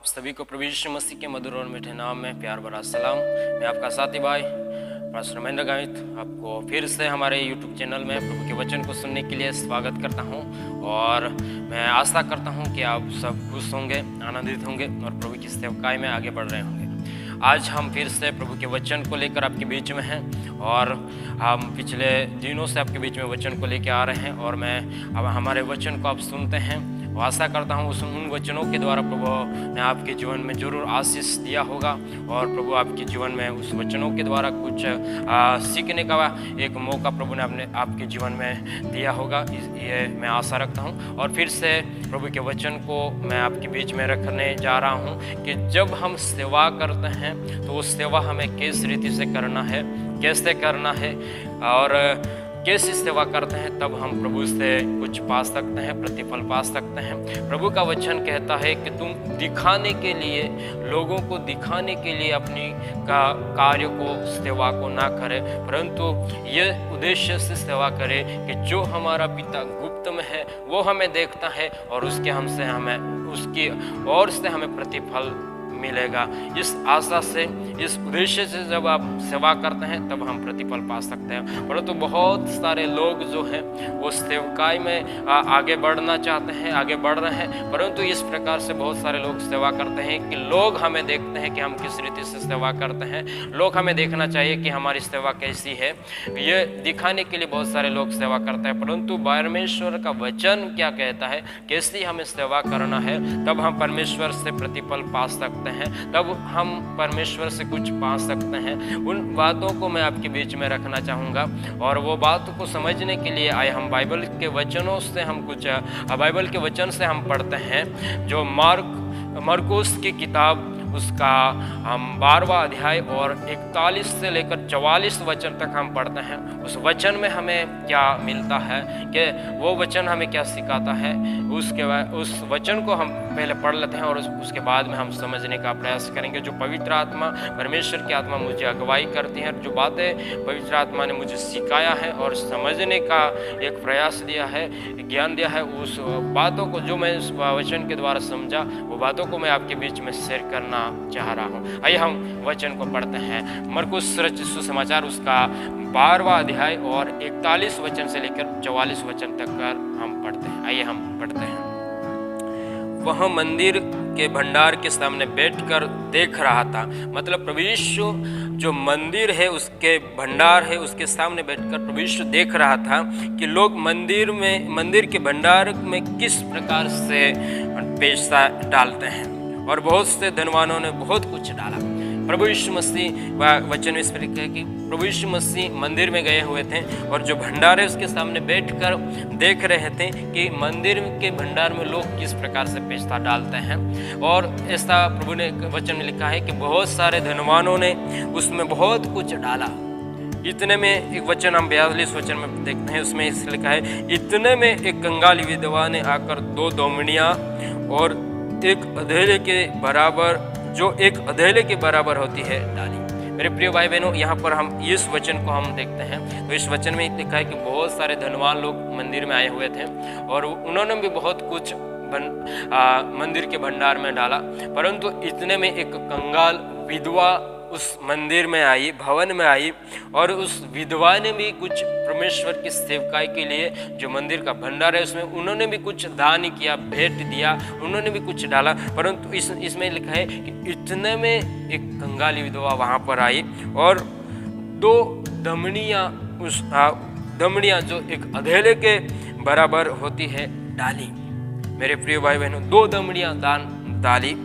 आप सभी को प्रभु यीशु मसीह के मधुर और मीठे नाम में प्यार भरा सलाम। मैं आपका साथी भाई पास्टर महेंद्र गावित आपको फिर से हमारे YouTube चैनल में प्रभु के वचन को सुनने के लिए स्वागत करता हूं और मैं आशा करता हूं कि आप सब खुश होंगे, आनंदित होंगे और प्रभु की सेवकाई में आगे बढ़ रहे होंगे। आज हम फिर से प्रभु के वचन को लेकर आपके बीच में हैं और हम पिछले दिनों से आपके बीच में वचन को लेकर आ रहे हैं और अब हमारे वचन को आप सुनते हैं। आशा करता हूँ उन वचनों के द्वारा प्रभु ने आपके जीवन में जरूर आशीष दिया होगा और प्रभु आपके जीवन में उस वचनों के द्वारा कुछ सीखने का एक मौका प्रभु ने आपके जीवन में दिया होगा, ये मैं आशा रखता हूँ। और फिर से प्रभु के वचन को मैं आपके बीच में रखने जा रहा हूँ कि जब हम सेवा करते हैं तो उस सेवा हमें किस रीति से करना है, कैसे करना है और कैसी सेवा करते हैं, तब हम प्रभु से कुछ पा सकते हैं, प्रतिफल पा सकते हैं। प्रभु का वचन कहता है कि तुम दिखाने के लिए, लोगों को दिखाने के लिए अपनी कार्य को, सेवा को ना करें, परंतु ये उद्देश्य से सेवा करें कि जो हमारा पिता गुप्त में है वो हमें देखता है और उसकी ओर से हमें प्रतिफल मिलेगा। इस आशा से, इस उद्देश्य से जब आप सेवा करते हैं तब हम प्रतिफल पा सकते हैं। परंतु बहुत सारे लोग जो हैं वो सेवकाई में आगे बढ़ना चाहते हैं, आगे बढ़ रहे हैं, परंतु इस प्रकार से बहुत सारे लोग सेवा करते हैं कि लोग हमें देखते हैं कि हम किस रीति से सेवा करते हैं, लोग हमें देखना चाहिए कि हमारी सेवा कैसी है, ये दिखाने के लिए बहुत सारे लोग सेवा करते हैं। परंतु परमेश्वर का वचन क्या कहता है, कैसी हमें सेवा करना है, तब हम परमेश्वर से प्रतिफल पा सकते हैं, तब हम परमेश्वर से कुछ पा सकते हैं। उन बातों को मैं आपके बीच में रखना चाहूँगा और वो बातों को समझने के लिए आए हम बाइबल के वचनों से बाइबल के वचन से हम पढ़ते हैं। जो मरकुस की किताब, उसका हम 12वां अध्याय और 41 से लेकर 44 वचन तक हम पढ़ते हैं। उस वचन में हमें क्या मिलता है, कि वो वचन हमें क्या सिखाता है, उस वचन को हम पहले पढ़ लेते हैं और उसके बाद में हम समझने का प्रयास करेंगे। जो पवित्र आत्मा, परमेश्वर की आत्मा मुझे अगुवाई करती है, जो बातें पवित्र आत्मा ने मुझे सिखाया है और समझने का एक प्रयास दिया है, ज्ञान दिया है, उस बातों को जो मैं उस वचन के द्वारा समझा, वो बातों को मैं आपके बीच में शेयर करना चाह रहा हूँ। आइए हम वचन को पढ़ते हैं। मरकुस रचित सुसमाचार उसका 12वां अध्याय और 41 वचन से लेकर 44 वचन तक हम पढ़ते हैं। आइए हम पढ़ते हैं। वह मंदिर के भंडार के सामने बैठकर देख रहा था, मतलब प्रभु यीशु जो मंदिर है उसके भंडार है उसके सामने बैठकर प्रभु यीशु देख रहा था कि लोग मंदिर के भंडार में किस प्रकार से पैसा डालते हैं और बहुत से धनवानों ने बहुत कुछ डाला। प्रभु यीशु मसीह वचन में इस पर लिखा है कि प्रभु यीशु मसीह मंदिर में गए हुए थे और जो भंडार है उसके सामने बैठकर देख रहे थे कि मंदिर के भंडार में लोग किस प्रकार से पैसा डालते हैं। और ऐसा प्रभु ने वचन में लिखा है कि बहुत सारे धनवानों ने उसमें बहुत कुछ डाला। इतने में एक वचन हम 42 वचन में देखते हैं, उसमें इस लिखा है, इतने में एक कंगाली विधवा ने आकर 2 दोमड़ियाँ और एक अधेले के बराबर होती है डाली। मेरे प्रिय भाई बहनों, यहाँ पर हम इस वचन को हम देखते हैं तो इस वचन में लिखा है कि बहुत सारे धनवान लोग मंदिर में आए हुए थे और उन्होंने भी बहुत कुछ मंदिर के भंडार में डाला, परंतु इतने में एक कंगाल विधवा उस मंदिर में आई, भवन में आई और उस विधवा ने भी कुछ परमेश्वर की सेवकाई के लिए जो मंदिर का भंडार है उसमें उन्होंने भी कुछ दान किया, भेंट दिया, उन्होंने भी कुछ डाला। परंतु इसमें लिखा है कि इतने में एक कंगाली विधवा वहाँ पर आई और 2 दमड़ियाँ जो एक अधेले के बराबर होती है डाली। मेरे प्रिय भाई बहनों, 2 दमड़ियाँ दान डाली।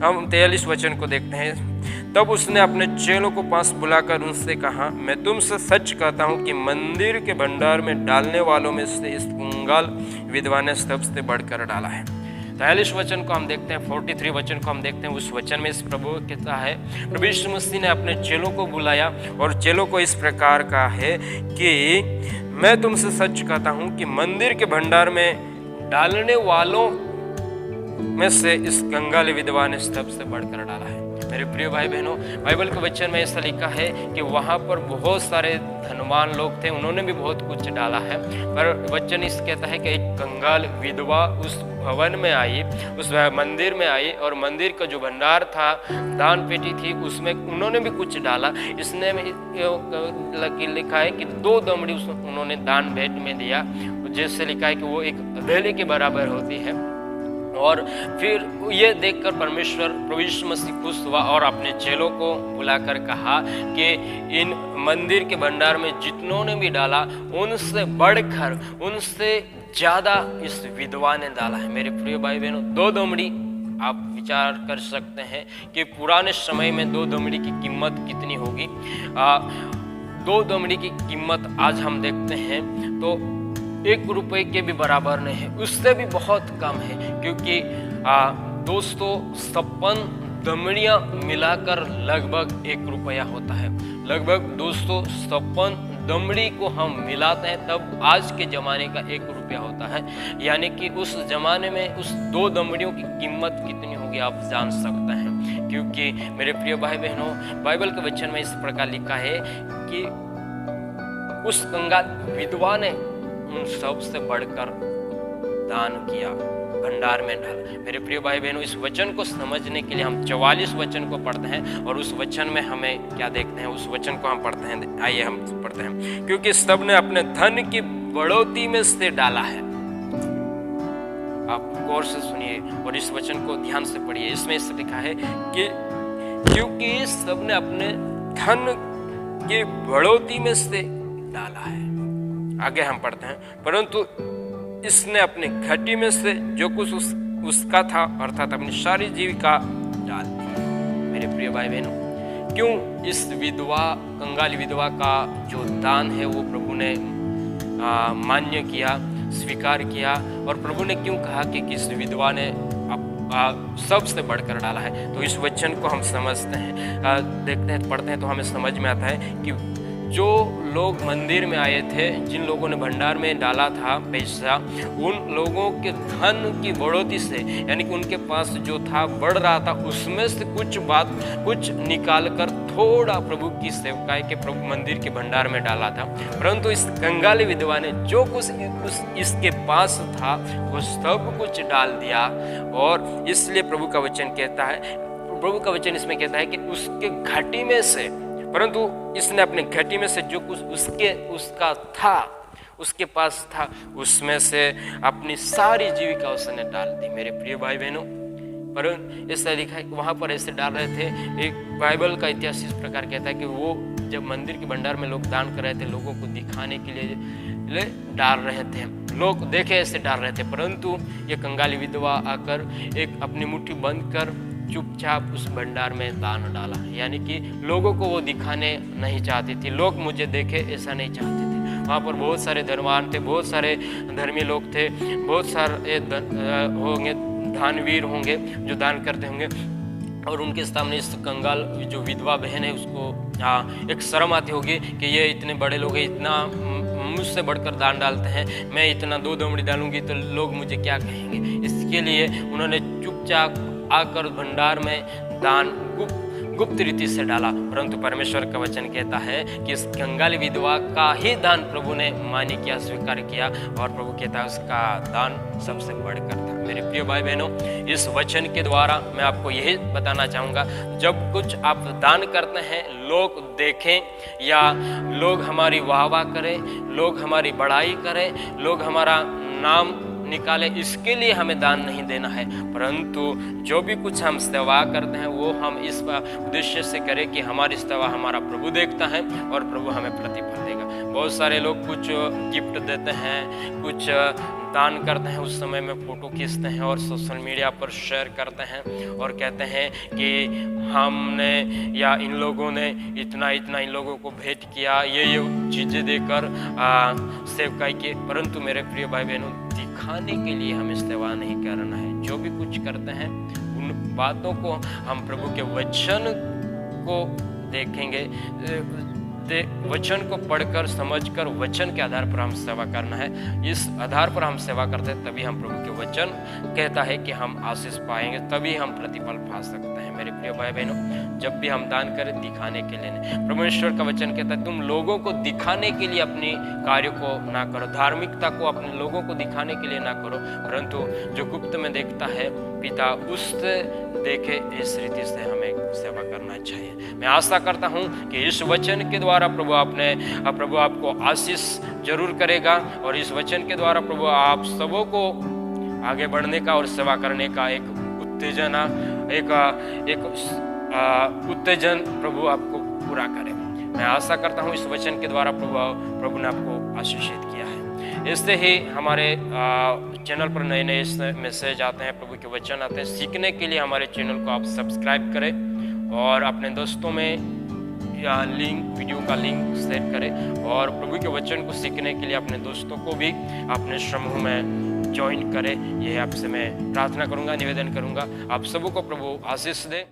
हम 43 वचन को देखते हैं। तब उसने अपने चेलों को पास बुलाकर उनसे कहा, मैं तुमसे सच कहता हूँ कि मंदिर के भंडार में डालने वालों में से इस कंगाल विधवा ने सबसे बढ़कर डाला है। 43 वचन को हम देखते हैं, 43 वचन को हम देखते हैं। उस वचन में इस प्रभु कहता है, प्रभु यीशु मसीह ने अपने चेलों को बुलाया और चेलों को इस प्रकार का है कि मैं तुमसे सच कहता हूँ कि मंदिर के भंडार में डालने वालों में से इस कंगाली विधवा ने सबसे बढ़कर डाला है। मेरे प्रिय भाई बहनों, बाइबल के वचन में ऐसा लिखा है कि वहाँ पर बहुत सारे धनवान लोग थे, उन्होंने भी बहुत कुछ डाला है, पर वचन इस कहता है कि एक कंगाल विधवा उस भवन में आई, उस मंदिर में आई, और मंदिर का जो भंडार था, दान पेटी थी, उसमें उन्होंने भी कुछ डाला। इसने लिखा है कि 2 दमड़ी उन्होंने दान भेंट में दिया, जैसे लिखा है कि वो एक अधेले के बराबर होती है। और फिर ये देखकर परमेश्वर प्रभु यीशु मसीह खुश हुआ और अपने चेलों को बुलाकर कहा कि इन मंदिर के भंडार में जितनों ने भी डाला, उनसे बढ़कर, उनसे ज़्यादा इस विधवा ने डाला है। मेरे प्रिय भाई बहनों, 2 दमड़ी, आप विचार कर सकते हैं कि पुराने समय में 2 दमड़ी की कीमत कितनी होगी। 2 दमड़ी की कीमत आज हम देखते हैं तो 1 रुपये के भी बराबर नहीं है, उससे भी बहुत कम है, क्योंकि दोस्तों 56 दमड़ियाँ मिलाकर लगभग 1 रुपया होता है। लगभग दोस्तों 56 दमड़ी को हम मिलाते हैं तब आज के ज़माने का 1 रुपया होता है। यानी कि उस ज़माने में उस 2 दमड़ियों की कीमत कितनी होगी आप जान सकते हैं। क्योंकि मेरे प्रिय भाई बहनों, बाइबल के वचन में इस प्रकार लिखा है कि उस कंगाल विधवा ने उन सब से बढ़कर दान किया, भंडार में डाला। मेरे प्रिय भाई बहनों, इस वचन को समझने के लिए हम 44 वचन को पढ़ते हैं और उस वचन में हमें क्या देखते हैं, उस वचन को हम पढ़ते हैं। आइए हम पढ़ते हैं। क्योंकि सबने अपने धन की बढ़ोतरी में से डाला है। आप गौर से सुनिए और इस वचन को ध्यान से पढ़िए। इसमें इस लिखा है कि क्योंकि सबने अपने धन की बढ़ोतरी में से डाला है। आगे हम पढ़ते हैं, परंतु इसने अपने घटी में से जो कुछ उसका था, अर्थात अपनी सारी जीविका डाल दी। मेरे प्रिय भाई बहनों, क्यों इस विधवा, कंगाली विधवा का जो दान है वो प्रभु ने मान्य किया, स्वीकार किया, और प्रभु ने क्यों कहा कि इस विधवा ने सबसे बढ़कर डाला है। तो इस वचन को हम समझते हैं, देखते हैं, पढ़ते हैं तो हमें समझ में आता है कि जो लोग मंदिर में आए थे, जिन लोगों ने भंडार में डाला था पैसा, उन लोगों के धन की बढ़ोतरी से, यानी कि उनके पास जो था बढ़ रहा था, उसमें से कुछ निकाल कर थोड़ा प्रभु की सेवकाई के प्रभु मंदिर के भंडार में डाला था। परंतु इस कंगाली विधवा ने जो कुछ इसके पास था वो सब कुछ डाल दिया। और इसलिए प्रभु का वचन कहता है, प्रभु का वचन इसमें कहता है कि उसके घटी में से, परंतु इसने अपने घटी में से जो कुछ उसका था, उसके पास था, उसमें से अपनी सारी जीविका उसने डाल दी। मेरे प्रिय भाई बहनों, पर ऐसा लिखा है कि वहाँ पर ऐसे डाल रहे थे। एक बाइबल का इतिहास इस प्रकार कहता है कि वो जब मंदिर के भंडार में लोग दान कर रहे थे, लोगों को दिखाने के लिए डाल रहे थे, लोग देखे ऐसे डाल रहे थे। परंतु ये कंगाली विधवा आकर एक अपनी मुट्ठी बंद कर चुपचाप उस भंडार में दान डाला। यानी कि लोगों को वो दिखाने नहीं चाहती थी, लोग मुझे देखे ऐसा नहीं चाहते थे। वहाँ पर बहुत सारे धनवान थे, बहुत सारे धर्मी लोग थे, बहुत सारे होंगे दानवीर होंगे जो दान करते होंगे, और उनके सामने इस कंगाल जो विधवा बहन है उसको एक शर्म आती होगी कि ये इतने बड़े लोग हैं, इतना मुझसे बढ़कर दान डालते हैं, मैं इतना 2 दमड़ी डालूंगी तो लोग मुझे क्या कहेंगे। इसके लिए उन्होंने चुपचाप आकर भंडार में दान गुप्त रीति से डाला। परंतु परमेश्वर का वचन कहता है कि इस कंगाली विधवा का ही दान प्रभु ने मान्य किया, स्वीकार किया, और प्रभु कहता है उसका दान सबसे बढ़कर था। मेरे प्रिय भाई बहनों, इस वचन के द्वारा मैं आपको यही बताना चाहूँगा, जब कुछ आप दान करते हैं, लोग देखें या लोग हमारी वाहवाह करें, लोग हमारी बड़ाई करें, लोग हमारा नाम निकाले, इसके लिए हमें दान नहीं देना है। परंतु जो भी कुछ हम सेवा करते हैं वो हम इस उद्देश्य से करें कि हमारी सेवा हमारा प्रभु देखता है और प्रभु हमें प्रतिफल देगा। बहुत सारे लोग कुछ गिफ्ट देते हैं, कुछ दान करते हैं, उस समय में फ़ोटो खींचते हैं और सोशल मीडिया पर शेयर करते हैं और कहते हैं कि हमने या इन लोगों ने इतना इन लोगों को भेंट किया, ये चीज़ें देकर सेवकाई की। परंतु मेरे प्रिय भाई बहनों, दिखाने के लिए हमें सेवा नहीं करना है। जो भी कुछ करते हैं उन बातों को हम प्रभु के वचन को देखेंगे, वचन को पढ़कर समझकर वचन के आधार पर हम सेवा करना है। इस आधार पर हम सेवा करते हैं, तभी हम प्रभु के वचन कहता है कि हम आशीष पाएंगे, तभी हम प्रतिफल पा सकते हैं। मेरे प्रिय भाई बहनों, जब भी हम दान करें दिखाने के लिए नहीं। प्रभु ईश्वर का वचन कहता है तुम लोगों को दिखाने के लिए अपनी कार्य को ना करो, धार्मिकता को अपने लोगों को दिखाने के लिए ना करो, परंतु जो गुप्त में देखता है पिता उससे देखे, इस रीति से हमें सेवा करना चाहिए। मैं आशा करता हूं कि इस वचन के द्वारा प्रभु आपको आशीष जरूर करेगा, और इस वचन के द्वारा प्रभु आप सबों को आगे बढ़ने का और सेवा करने का एक उत्तेजन प्रभु आपको पूरा करे। मैं आशा करता हूँ इस वचन के द्वारा प्रभु ने आपको आशीषित किया है। इससे ही हमारे चैनल पर नए नए मैसेज आते हैं, प्रभु के वचन आते हैं। सीखने के लिए हमारे चैनल को आप सब्सक्राइब करें और अपने दोस्तों में वीडियो का लिंक शेयर करें, और प्रभु के वचन को सीखने के लिए अपने दोस्तों को भी अपने समूह में ज्वाइन करें। यह आपसे मैं प्रार्थना करूंगा, निवेदन करूंगा। आप सबों को प्रभु आशीष दे।